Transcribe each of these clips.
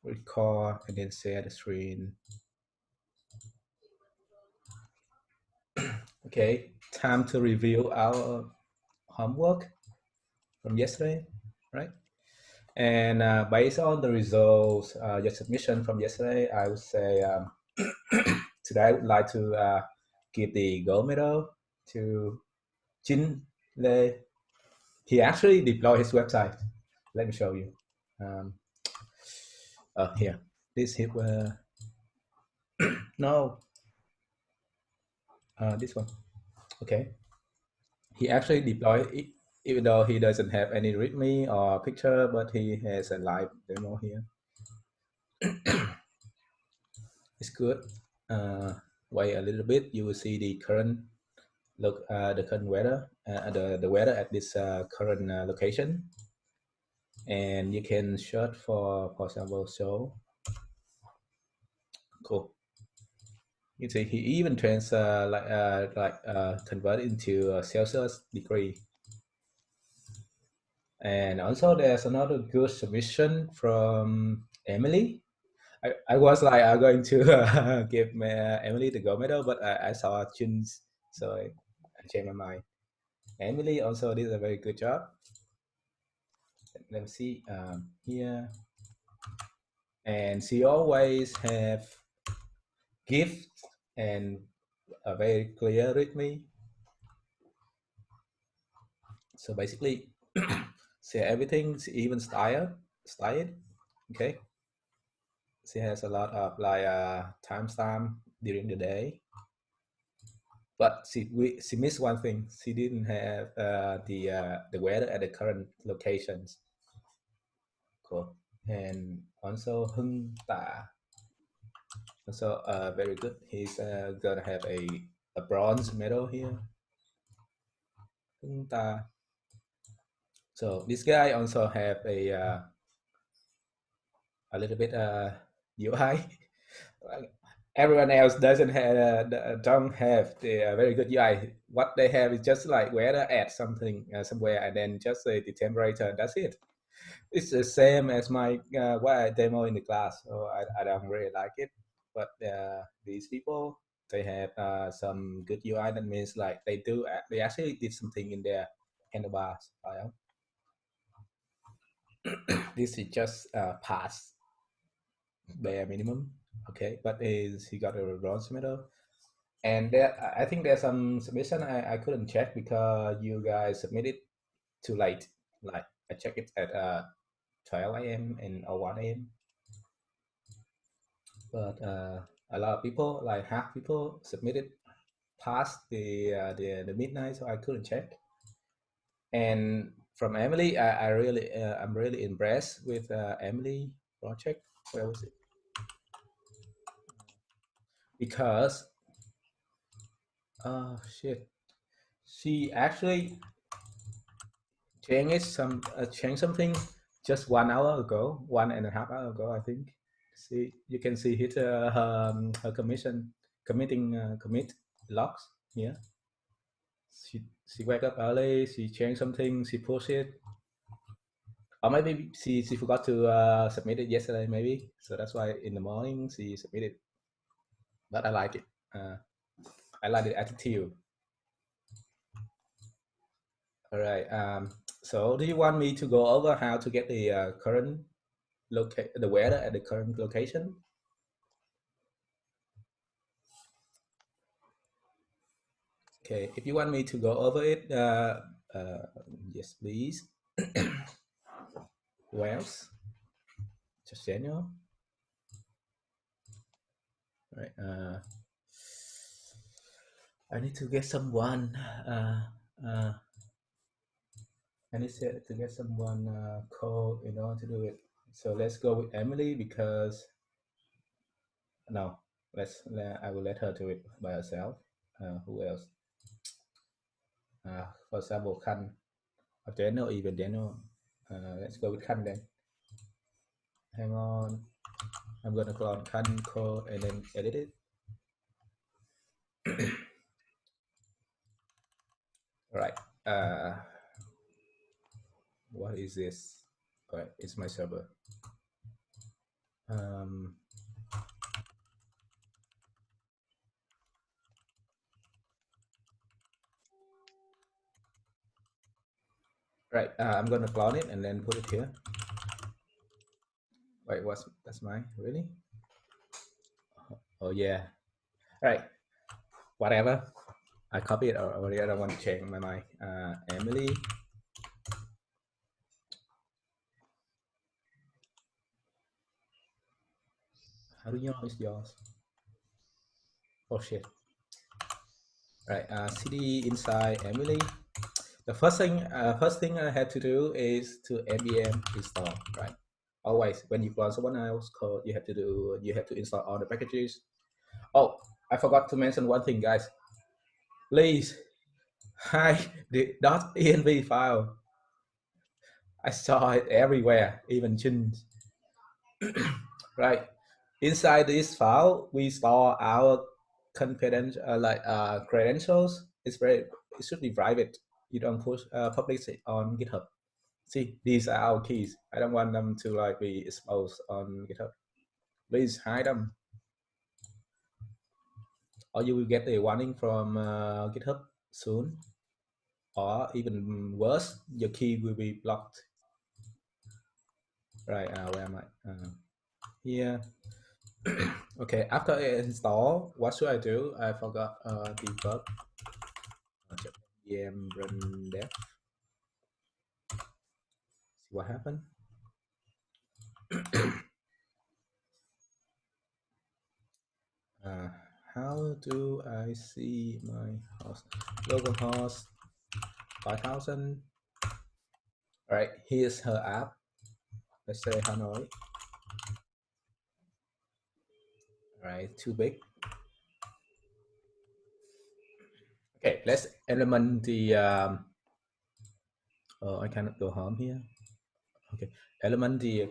record and then share the screen. Okay, time to review our homework from yesterday, right? And based on the results, your submission from yesterday, I would say today I would like to give the gold medal to Jin Le. He actually deployed his website. Let me show you. Here, this hit. No, this one. Okay, he actually deployed it, even though he doesn't have any README or picture, but he has a live demo here. It's good. Wait a little bit, you will see the current look, the current weather, the weather at this current location, and you can search for example, show. Cool. You see, he even convert into Celsius degree. And also, there's another good submission from Emily. I was like, I'm going to give Emily the gold medal, but I saw Jun's, so I changed my mind. Emily also did a very good job. Let me see here. And she always have gifts and a very clear README. So basically, see everything, she even styled. Okay. She has a lot of like timestamp during the day. But she missed one thing. She didn't have the weather at the current locations. Cool. And also Hưng Ta, also very good. He's gonna have a bronze medal here. Hưng Ta. So this guy also have a little bit UI. Everyone else don't have the very good UI. What they have is just like weather at something somewhere, and then just the temperature. That's it. It's the same as my what I demo in the class. So I don't really like it. But these people, they have some good UI. That means like they actually did something in their handlebars. This is just pass bare minimum. Okay, but he got a bronze medal. And there, I think there's some submission I couldn't check because you guys submitted too late. Like I checked it at 12 a.m. and 1 a.m. But a lot of people, like half people, submitted past the midnight, so I couldn't check. And from Emily, I'm really impressed with Emily project. Where was it? Because shit, she actually changed something just 1 hour ago, 1.5 hours ago, I think. See, you can see hit her commit logs here. She wake up early, she changed something, she pushed it, or maybe she forgot to submit it yesterday, maybe. So that's why in the morning she submitted. But I like it. I like the attitude. All right. So do you want me to go over how to get the current the weather at the current location? Okay, if you want me to go over it, yes, please. Who else? Just Daniel. Right. I need to get someone. I need to get someone code in order to do it. So let's go with Emily because no, I will let her do it by herself. Who else? For example, Khan or Daniel, even Daniel. Let's go with Khan then. Hang on, I'm gonna clone Khan code and then edit it. All right. What is this? All right, it's my server. Um, right, I'm gonna clone it and then put it here. Wait, what's that's mine? Really? Oh yeah. Right. Whatever. I copy it already. I don't want to change my mind. Emily. How do you know it's yours? Oh shit. Right. CD inside Emily. The first thing I had to do is to npm install. Right. Always, when you run someone else code, you have to install all the packages. Oh, I forgot to mention one thing, guys. Please hide the .env file. I saw it everywhere, even Chin's. Right. Inside this file, we store our confidential credentials. It should be private. You don't push publish it on GitHub. See, these are our keys. I don't want them to like be exposed on GitHub. Please hide them, or you will get a warning from GitHub soon. Or even worse, your key will be blocked. Right, where am I? Here. Okay, after I install, what should I do? I forgot debug. VM run dev. See what happened. uh, how do I see my host? Localhost 5000. All right, here's her app. Let's say Hanoi. All right, too big. Okay, let's element the. Oh, I cannot go home here. Okay, element the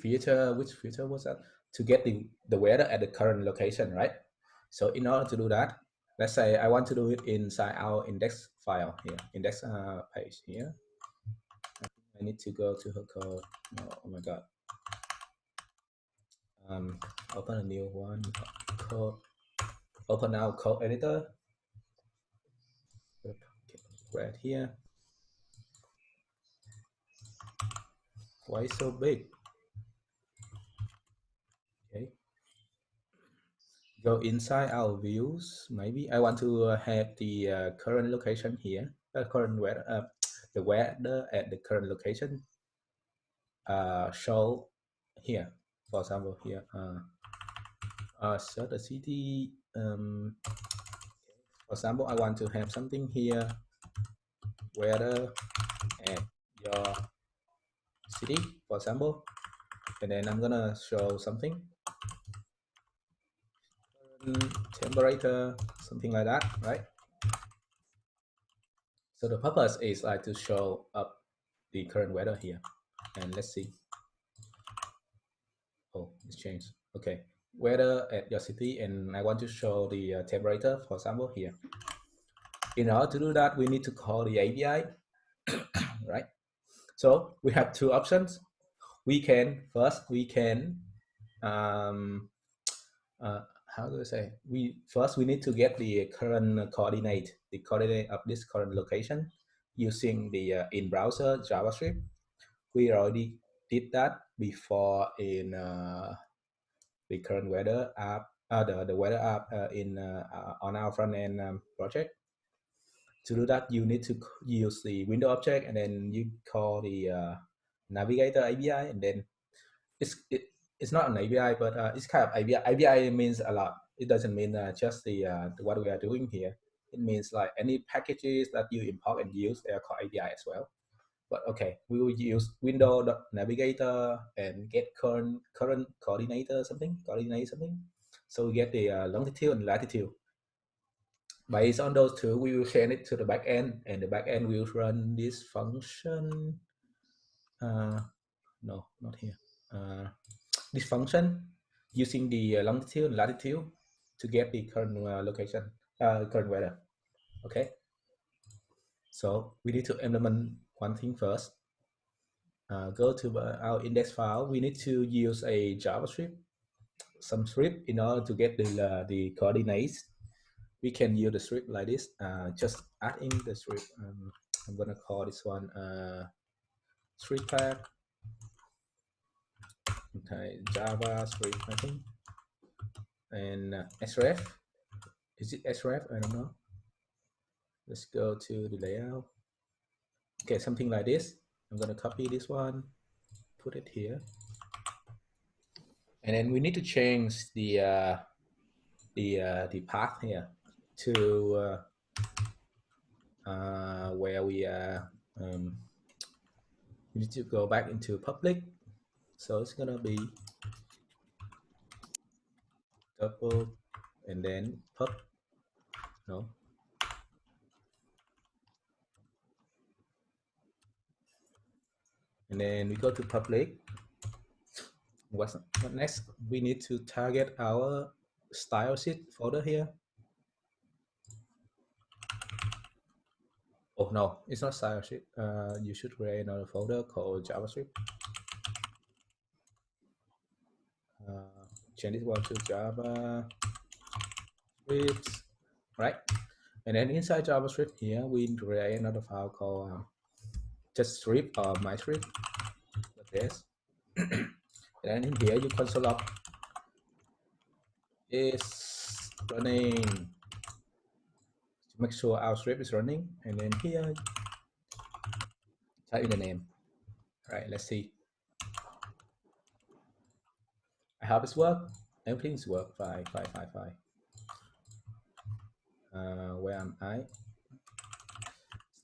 feature. Which feature was that? To get the weather at the current location, right? So in order to do that, let's say I want to do it inside our index file here, index page here. I need to go to her code. No, oh my god. Open a new one. Code. Open now code editor. Right here. Why so big? Okay. Go inside our views. Maybe I want to have the current location here. Current weather. The weather at the current location. Show here. For example, here. Set a city. For example, I want to have something here. Weather at your city, for example, and then I'm gonna show something. Temperature, something like that, right? So the purpose is like to show up the current weather here, and let's see. Oh, it's changed. Okay, weather at your city, and I want to show the temperature, for example, here. In order to do that, we need to call the API, right? So we have two options. We can um, how do I say? We need to get the current coordinate of this current location using the in browser JavaScript. We already did that before in the current weather app, the weather app in on our front end project. To do that, you need to use the window object, and then you call the navigator API, and then it's not an API, but it's kind of API. API means a lot. It doesn't mean just the what we are doing here. It means like any packages that you import and use, they are called API as well. But okay, we will use window navigator and get current coordinator something, coordinate something. So we get the longitude and latitude. Based on those two, we will send it to the backend, and the backend will run this function. No, not here. This function using the longitude and latitude to get the current location, current weather. Okay. So we need to implement one thing first. go to our index file. We need to use a JavaScript, some script in order to get the coordinates. We can use the script like this. Just add in the script. I'm gonna call this one script tag. Okay, JavaScript, I think, and href. Is it href? I don't know. Let's go to the layout. Okay, something like this. I'm gonna copy this one, put it here, and then we need to change the path here to where we need to go back into public. So it's gonna be double and then pub. No. And then we go to public. What next? We need to target our style sheet folder here. Oh no, it's not style sheet. You should create another folder called JavaScript. Change this one to JavaScript, right? And then inside JavaScript here, we create another file called just script or my script. Like this. And then in here, you console log is running to make sure our script is running. And then here, type in the name. All right, let's see. I hope it's work. Everything's work. Fine. Where am I?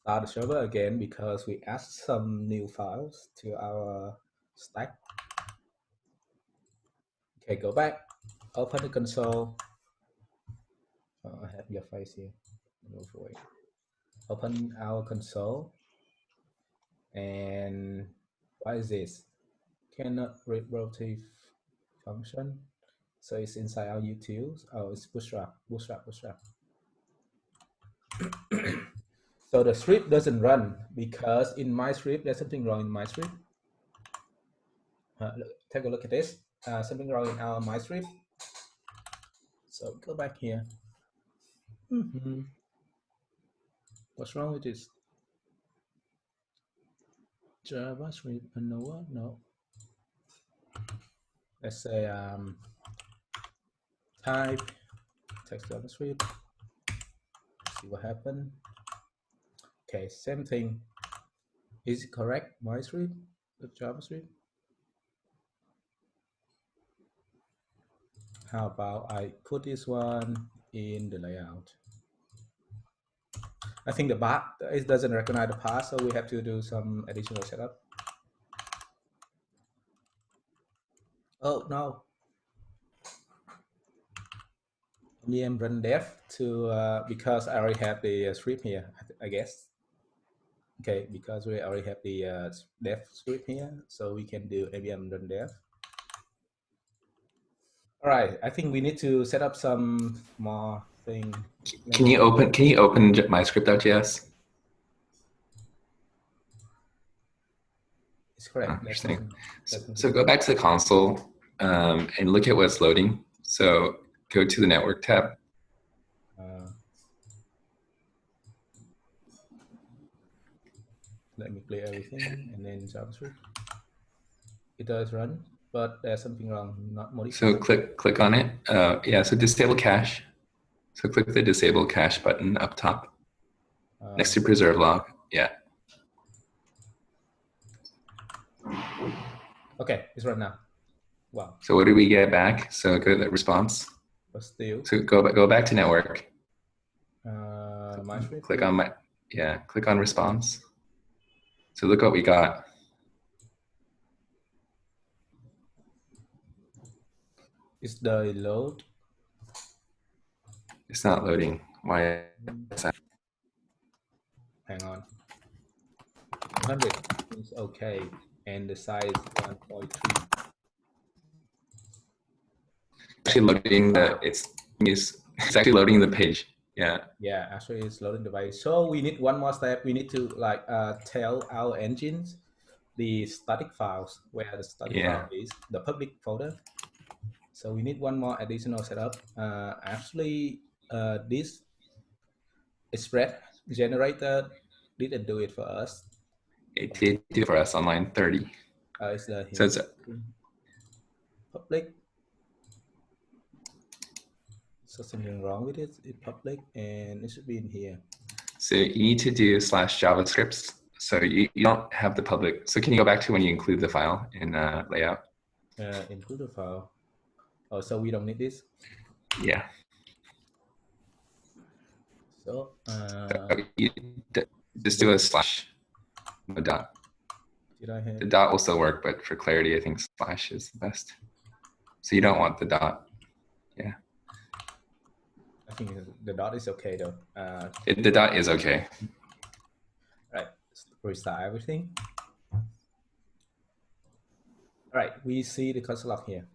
Start the server again because we add some new files to our stack. Okay, go back. Open the console. Oh, I have your face here. Move away. Open our console. And what is this? Cannot read relative function. So it's inside our utils. Oh, it's bootstrap. So the script doesn't run because in my script, there's something wrong in my script. Take a look at this. Something wrong in our my script. So go back here. What's wrong with this? JavaScript, no. Let's say type text JavaScript. See what happened. Okay, same thing. Is it correct? My script, the JavaScript. How about I put this one in the layout? I think the path, it doesn't recognize the path, so we have to do some additional setup. Oh no. Name run dev to because I already have the script here, I guess. Okay, because we already have the dev script here, so we can do npm run dev. All right, I think we need to set up some more thing. Can you open my script.js? It's correct. Oh, interesting. So go back to the console and look at what's loading. So go to the network tab. Let me clear everything and then JavaScript. It does run, but there's something wrong, not modified. So click on it. Yeah, so disable cache. So click the disable cache button up top next to preserve log. Yeah. Okay, it's run now. Wow. So what do we get back? So go to the response. But still. So go back to network. My script. Click on click on response. So look what we got. Is the load? It's not loading. Why is that? Hang on. 100 is okay, and the size 1.3. Actually loading it's actually loading the page. Yeah. Yeah, actually it's loading the page. So we need one more step. We need to like tell our engines the static files where the static file is the public folder. So we need one more additional setup. Actually, this spread generator didn't do it for us. It did do for us on line 30. It's the So it's public. So something wrong with it. It's public and it should be in here. So you need to do /JavaScript. So you don't have the public. So can you go back to when you include the file in layout? Include the file. Oh, so we don't need this? Yeah. So you just do a slash, no dot. Did I have... The dot will still work, but for clarity, I think slash is the best. So you don't want the dot. Yeah. I think the dot is okay though. The dot is okay. Right, restart everything. All right, we see the console log here.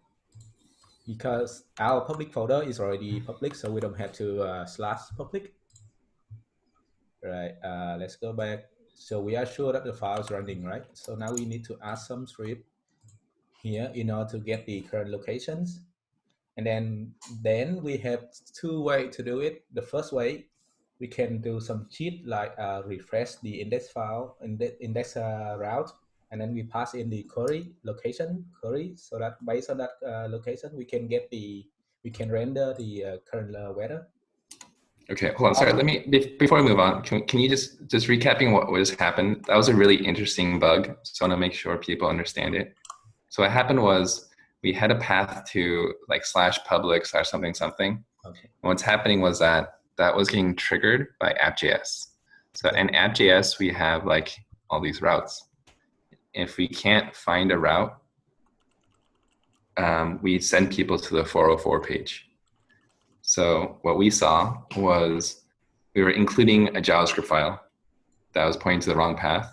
Because our public folder is already public, so we don't have to slash public. Right, let's go back. So we are sure that the file is running, right? So now we need to add some script here in order to get the current locations. And then we have two ways to do it. The first way, we can do some cheat like refresh the index file, index route, and then we pass in the query location query, so that based on that location, we can render the current weather. Okay, hold on. Sorry, let me, before we move on, can you just recapping what has happened? That was a really interesting bug, so I want to make sure people understand it. So what happened was we had a path to like /public /something something. Okay. And what's happening was that was getting triggered by app.js. So in app.js, we have like all these routes. If we can't find a route, we send people to the 404 page. So what we saw was we were including a JavaScript file that was pointing to the wrong path,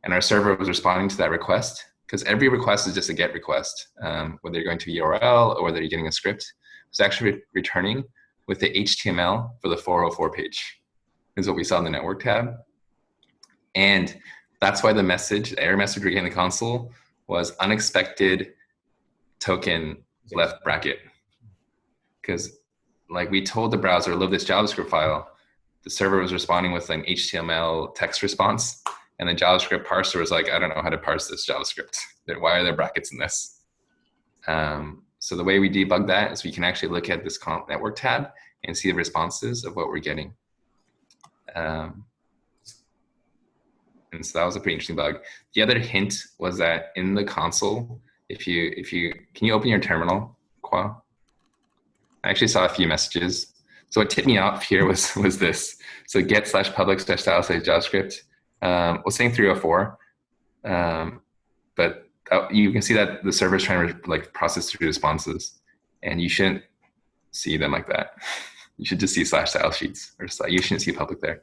and our server was responding to that request, because every request is just a GET request, whether you're going to a URL or whether you're getting a script. It's actually returning with the HTML for the 404 page, is what we saw in the network tab. And that's why the error message we get in the console was unexpected token left bracket. Because like we told the browser, load this JavaScript file, the server was responding with an HTML text response, and the JavaScript parser was like, I don't know how to parse this JavaScript. Why are there brackets in this? So the way we debug that is we can actually look at this network tab and see the responses of what we're getting. And so that was a pretty interesting bug. The other hint was that in the console, can you open your terminal, Kwa? I actually saw a few messages. So what tipped me off here was this. So get /public /style /JavaScript was saying 304, but you can see that the server is trying to like process through responses, and you shouldn't see them like that. You should just see /style sheets, or you shouldn't see public there.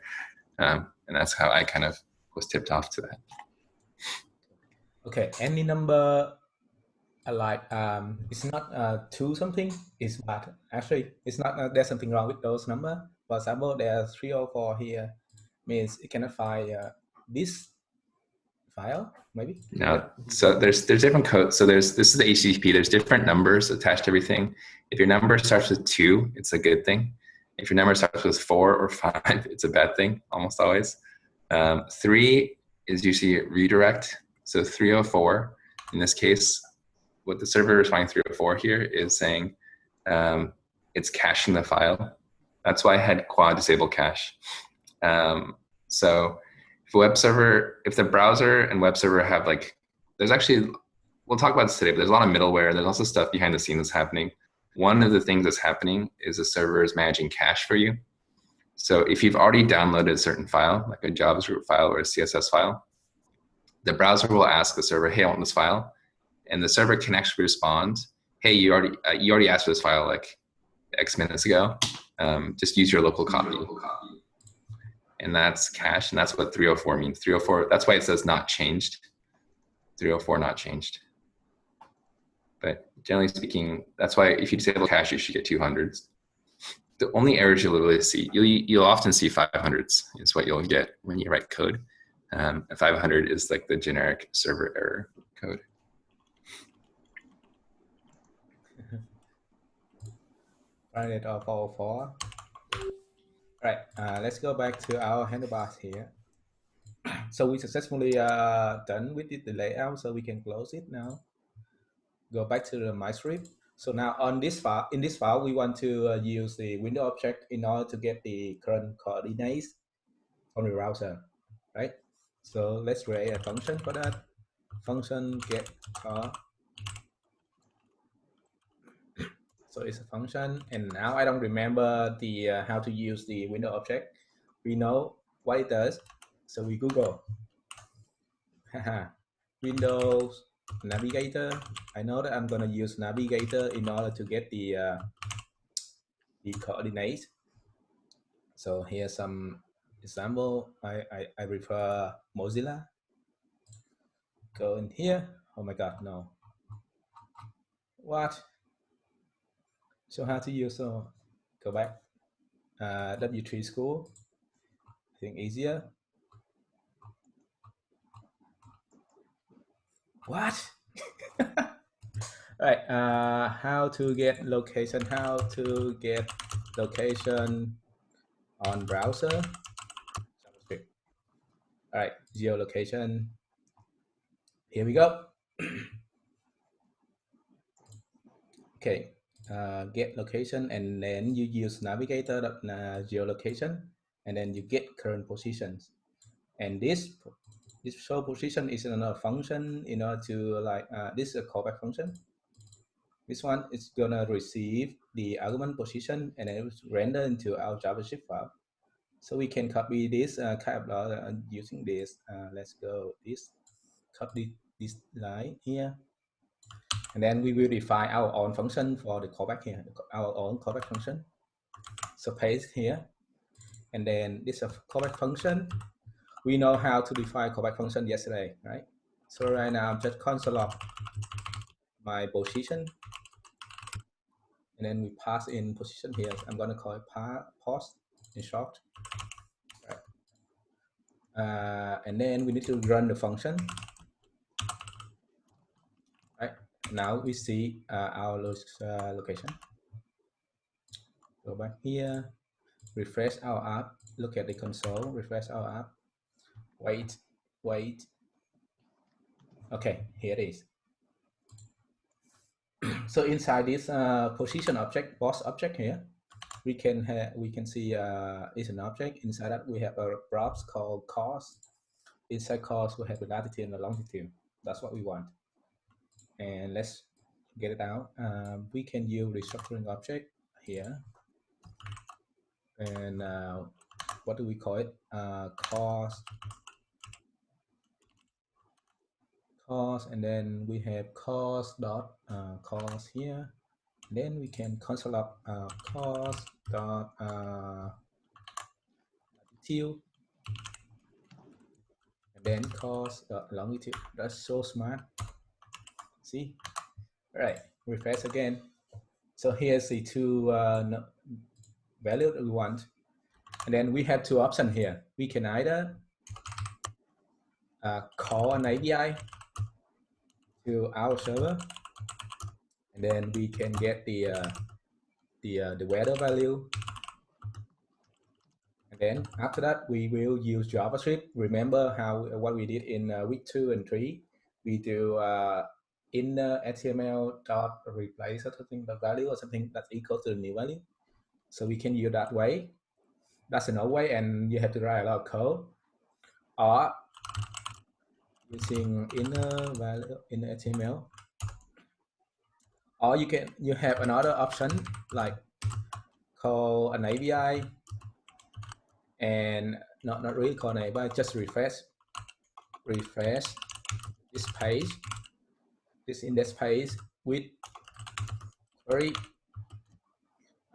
And that's how I kind of was tipped off to that. Okay, any number like it's not 2 something, it's bad. Actually, it's not there's something wrong with those numbers. For example, there's 304 here, means it cannot find this file, maybe. No, so there's different codes. So this is the HTTP. There's different numbers attached to everything. If your number starts with 2, it's a good thing. If your number starts with 4 or 5, it's a bad thing, almost always. 3 is usually redirect. So 304, in this case, what the server is finding 304 here is saying it's caching the file. That's why I had quad disable cache. So if the browser and web server have like, there's actually, we'll talk about this today, but there's a lot of middleware. There's also stuff behind the scenes that's happening. One of the things that's happening is the server is managing cache for you. So if you've already downloaded a certain file, like a JavaScript file or a CSS file, the browser will ask the server, hey, I want this file. And the server can actually respond, hey, you already asked for this file like X minutes ago. Just use your local copy. And that's cache, and that's what 304 means. 304, that's why it says not changed. 304 not changed. But generally speaking, that's why if you disable cache, you should get 200s. The only errors you'll really see, you'll often see 500s is what you'll get when you write code. And 500 is like the generic server error code. Right, or 404. Right, let's go back to our handlebars here. So we successfully done with the layout, so we can close it now. Go back to the my script. So now on this file, in this file, we want to use the window object in order to get the current coordinates from the browser, right? So let's create a function for that. Function get car. So it's a function, and now I don't remember the how to use the window object. We know what it does, so we Google. Windows Navigator. I know that I'm gonna use Navigator in order to get the coordinates. So here's some example. I prefer Mozilla. Go in here. Oh my God, no. What? So how to use? So go back. W3 school. I think easier. What? Right. How to get location? How to get location on browser? JavaScript. All right. Geolocation. Here we go. Okay. Get location, and then you use navigator geolocation, and then you get current positions. And this show position is another function in order to this is a callback function. This one is gonna receive the argument position and then render into our JavaScript file. So we can copy this kind of using this. Let's go this, copy this line here, and then we will define our own function for the callback here, our own callback function. So paste here, and then this is a callback function. We know how to define callback function yesterday, right? So right now I'm just console log my position, and then we pass in position here. I'm gonna call it post in short. Right. And then we need to run the function. Right. Now we see our location. Go back here, refresh our app, look at the console, refresh our app. Wait. Okay, here it is. So inside this position object, boss object here, we can see it's an object. Inside that we have a props called cos. Inside cos we have the latitude and the longitude. That's what we want. And let's get it out. We can use restructuring object here. And what do we call it? Cos, and then we have cos dot cos here. And then we can console up cos dot latitude, and then cos dot longitude. That's so smart. See? All right, refresh again. So here's the two value that we want. And then we have two options here. We can either call an API to our server, and then we can get the weather value. And then after that, we will use JavaScript. Remember what we did in week 2 and 3. We do inner HTML dot replace something the value or something that's equal to the new value. So we can use that way. That's an old way, and you have to write a lot of code. Or using inner value in HTML. Or you have another option like call an API, and not really call an API, just refresh this page, this index page with query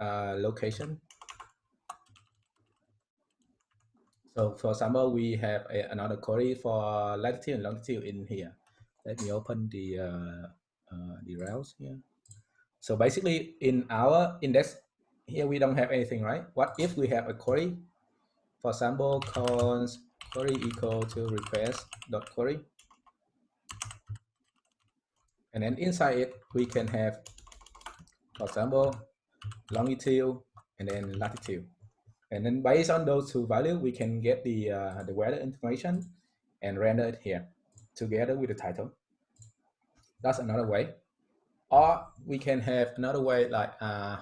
location. So for example, we have another query for latitude and longitude in here. Let me open the routes here. So basically in our index here, we don't have anything, right? What if we have a query, for example, cons query equal to request dot query, and then inside it we can have, for example, longitude and then latitude, and then based on those two values we can get the weather information and render it here together with the title. That's another way. Or we can have another way, like I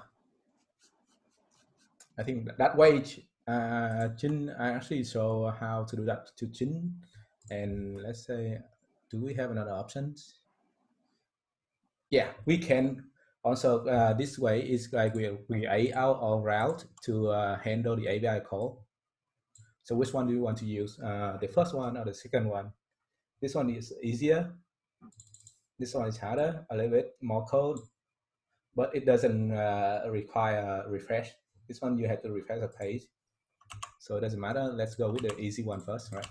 think that way Jin actually show how to do that to Jin. And let's say, do we have another options? Yeah, we can also, this way is like we create our route to handle the API call. So which one do you want to use? The first one or the second one? This one is easier. This one is harder, a little bit more code, but it doesn't require refresh. This one you have to refresh the page, so it doesn't matter. Let's go with the easy one first, right?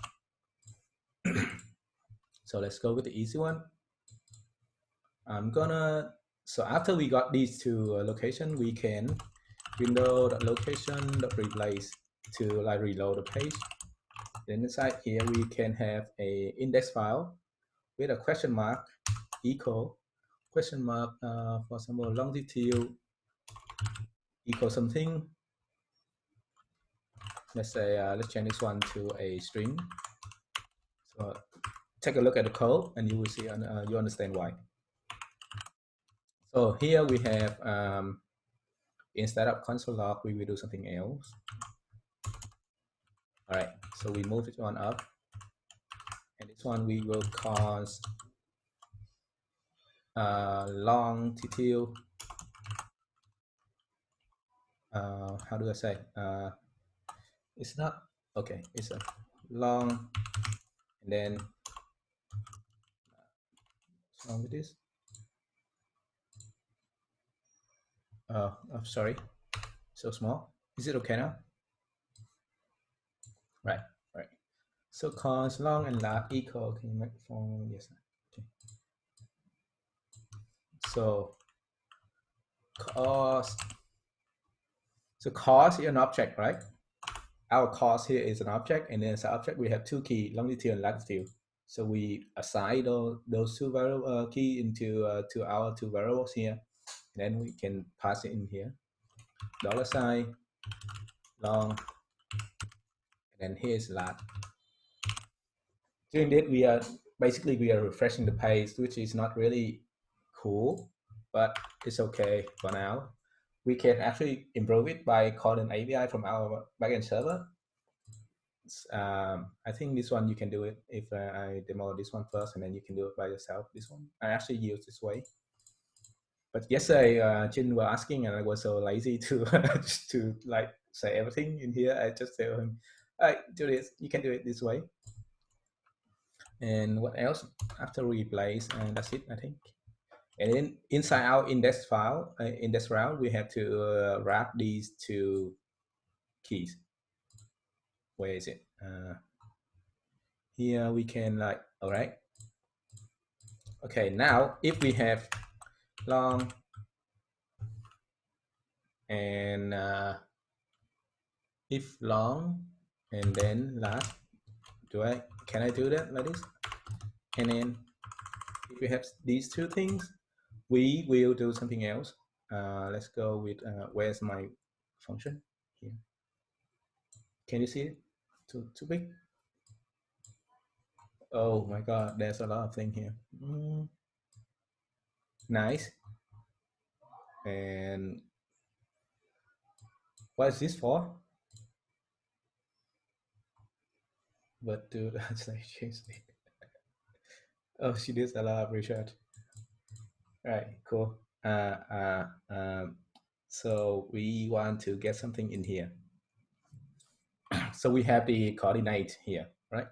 So let's go with the easy one. I'm gonna, so after we got these two location, we can window.location.replace to like reload the page. Then inside here we can have a index file with a question mark equal question mark, for example, longitude equal something. Let's say let's change this one to a string. So take a look at the code and you will see, you understand why. So here we have, instead of console log, we will do something else. All right, so we move this one up, and this one we will call longitude. How do I say? It's not okay. It's a long, and then what's wrong with this? I'm sorry, so small. Is it okay now? Right, right. So cos long and large equal, can you make form? Yes. Okay. So cos, so cos is an object, right? Our cos here is an object, and then as an object we have two key, longitude and latitude. So we assign those two variable key into to our two variables here. Then we can pass it in here. $sign long, and then here's lat. Doing that, we are basically refreshing the page, which is not really cool, but it's okay for now. We can actually improve it by calling API from our backend server. I think this one you can do it if I demo this one first, and then you can do it by yourself. This one I actually use this way. But yesterday, Jin was asking, and I was so lazy to to like say everything in here. I just tell him, "All right, do this. You can do it this way." And what else? After replace, and that's it, I think. And then inside our index file, index route, we have to wrap these two keys. Where is it? Here we can like, all right. Okay, now if we have long and if long and then last, can I do that like this? And then if we have these two things, we will do something else. Let's go with where's my function here? Can you see it? Too big? Oh my god, there's a lot of things here. Nice. And what is this for? But dude, that's like change it. Oh, she did a lot of research. Right, cool. So we want to get something in here. So we have the coordinate here, right?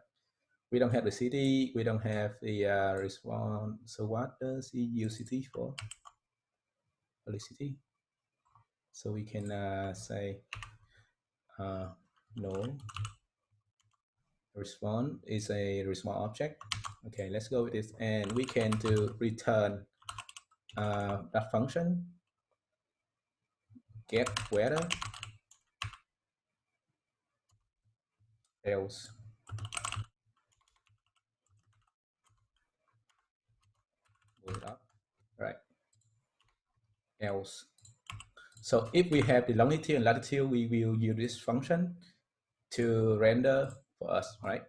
We don't have the city, we don't have the response. So what does he use city for? Only city. So we can say no. Response is a response object. Okay, let's go with this, and we can do return that function get weather else. pull it up, right? Else. So if we have the longitude and latitude, we will use this function to render for us, right?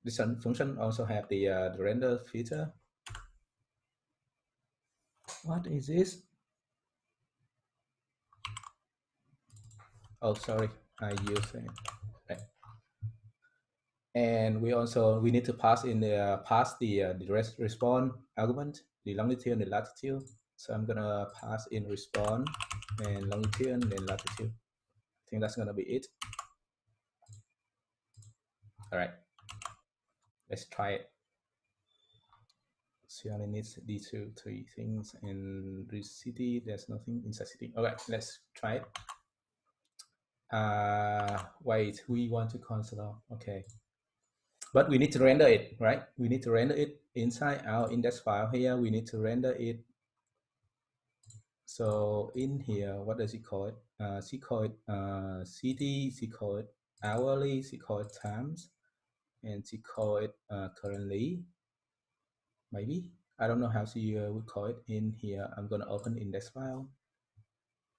This function also have the render feature. What is this? Oh, sorry, I use it. Right. And we need to pass the response argument, the longitude and the latitude. So I'm gonna pass in response and longitude and then latitude. I think that's gonna be it. All right, let's try it. So only needs these three things, and this city, there's nothing inside city. Okay, let's try it. Wait, we want to consider, okay. But we need to render it, right? We need to render it inside our index file here. We need to render it. So in here, what does it call it? She call it city, she call it hourly, she call it times, and she call it currently, maybe. I don't know how she would call it in here. I'm gonna open index file.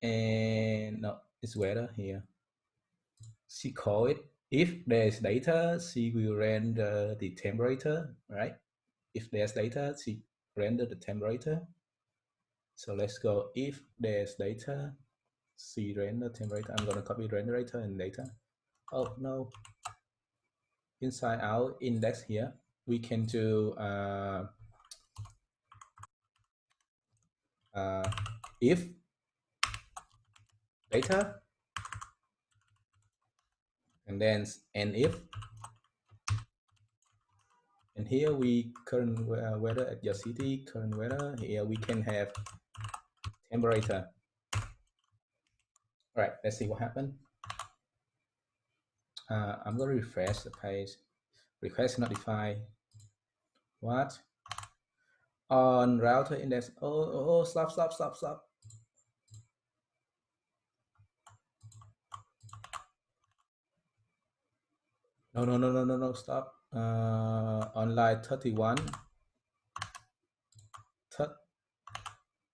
And no, it's weather here. She call it, if there's data, she will render the temperature, right? If there's data, she render the temperature. So let's go, if there's data, she render temperature. I'm gonna copy renderator and data. Oh no, inside our index here, we can do if data, and then and if, and here we current weather at your city, current weather. Here we can have temperature. All right, let's see what happened. I'm gonna refresh the page. Request notify. What? On router index. Oh, stop. No, stop. On line 31.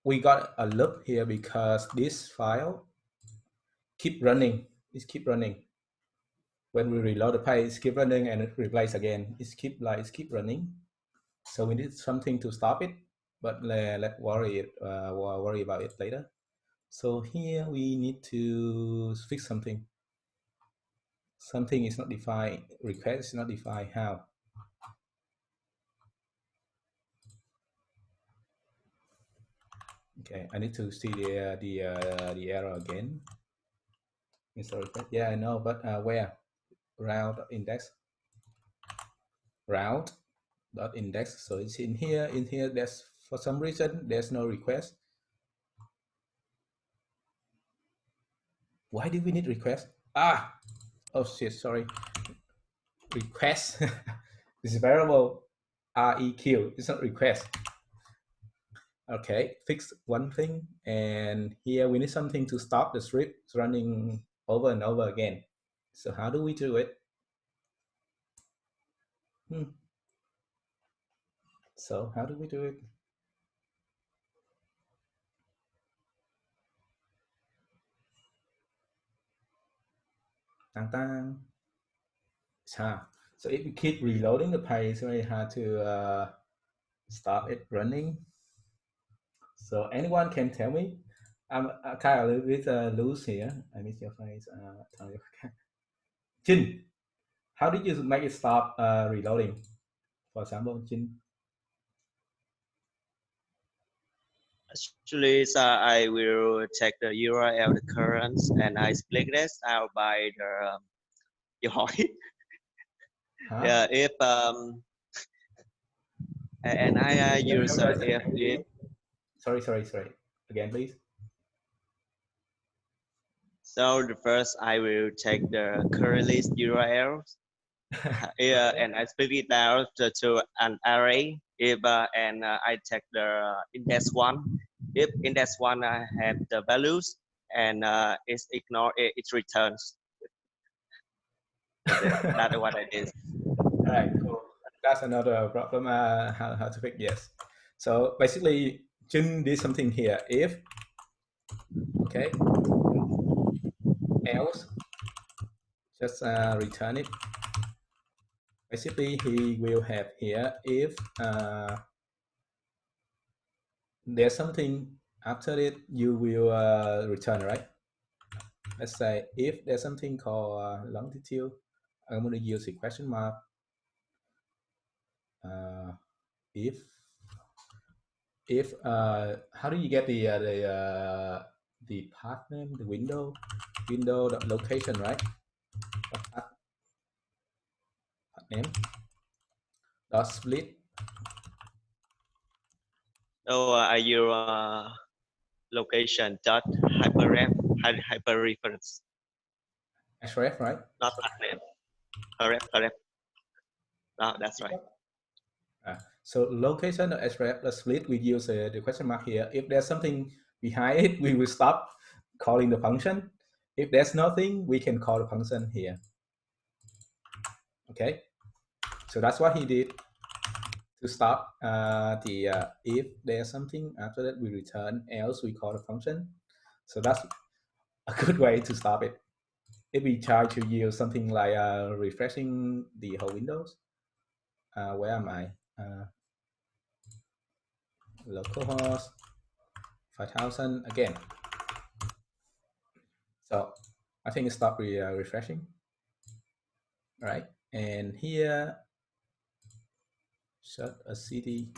We got a loop here because this file keep running. It keep running. When we reload the page, it keep running and it replace again. It keep running. So we need something to stop it, but let's worry about it later. So here we need to fix something. Something is not defined. Request is not defined. How? Okay, I need to see the error again. Sorry, yeah, I know, but where? Route index. Route dot index. So it's in here. In here, there's for some reason there's no request. Why do we need request? Oh shit, sorry. Request. This variable req. It's not request. Okay, fix one thing, and here we need something to stop the script running over and over again. So how do we do it? So how do we do it? Tang. So if we keep reloading the page, it's very hard to stop it running. So anyone can tell me? I'm kind of a little bit loose here. I miss your face. Jin, how did you make it stop reloading? For example, Jin. Actually, so I will check the URL, the currents, and I split this out by the yeah, if and I use if it. Sorry. Again, please. So the first I will check the current list URLs. Yeah, and I split it out to an array. If and I check the index one. If index one have the values and it's ignored, it returns. That's what I did. All right, cool. That's another problem. How to fix? Yes. So basically, Jin did something here. If, okay, else, just return it. Basically, he will have here if there's something after it, you will return, right? Let's say if there's something called longitude, I'm going to use a question mark. If how do you get the path name, the window location, right? Path name dot split. So your location dot hyperreference. href, right? Not path name. Correct. No, that's right. So location of href the split, we use the question mark here. If there's something behind it, we will stop calling the function. If there's nothing, we can call the function here. Okay, so that's what he did to stop if there's something after that, we return, else we call the function. So that's a good way to stop it. If we try to use something like refreshing the whole windows, where am I? Localhost 5000 again. So I think it stopped refreshing. All right, and here set a city.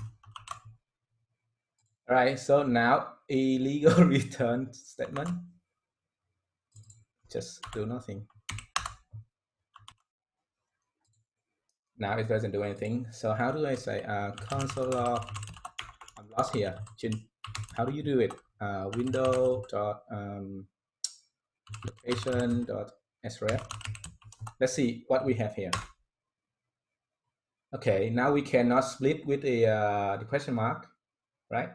All right, so now illegal return statement. Just do nothing. Now it doesn't do anything. So how do I say console log? I'm lost here. Jin, how do you do it? Window dot location dot sref. Let's see what we have here. Okay, now we cannot split with the question mark, right?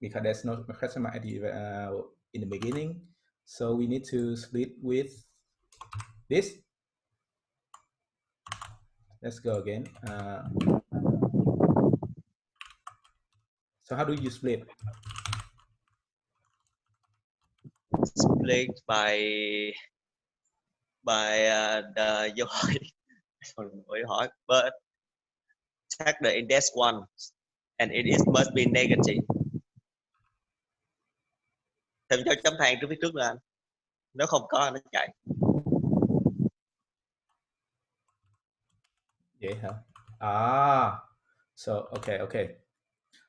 Because there's no question mark at the, in the beginning. So we need to split with this. Let's go again. So how do you split? Split by the dấu hỏi, but check the index 1 and it must be negative. Thêm cho chấm than trước phía trước là nếu không có nó chạy. Yeah. So okay.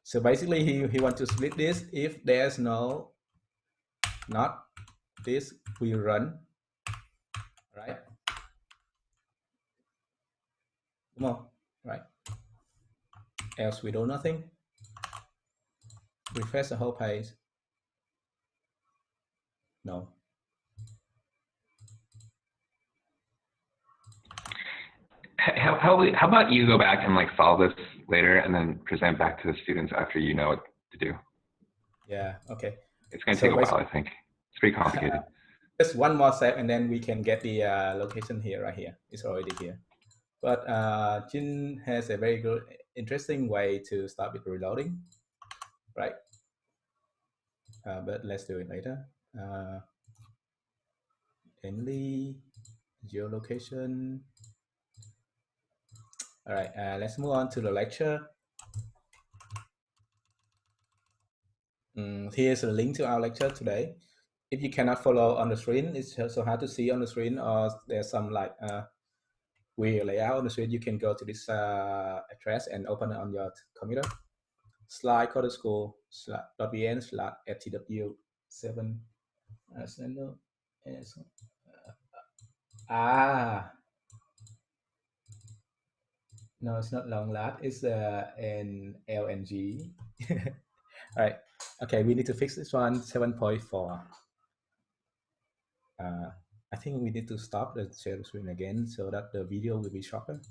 So basically he wants to split this. If there's not this, we run, right? Come on, right? Else we do nothing. Refresh the whole page. No. How about you go back and like solve this later and then present back to the students after you know what to do? Yeah, okay. It's going to take a while, I think. It's pretty complicated. Just one more step and then we can get the location here, right here. It's already here. But Jin has a very good, interesting way to start with reloading, right? But let's do it later. Only geolocation. All right, let's move on to the lecture. Here's a link to our lecture today. If you cannot follow on the screen, it's so hard to see on the screen, or there's some like weird layout on the screen, you can go to this address and open it on your computer. slide.school.vn/ftw7. No, it's not long lat. It's an LNG. All right. Okay, we need to fix this one. 7.4. I think we need to stop the share screen again so that the video will be shorter.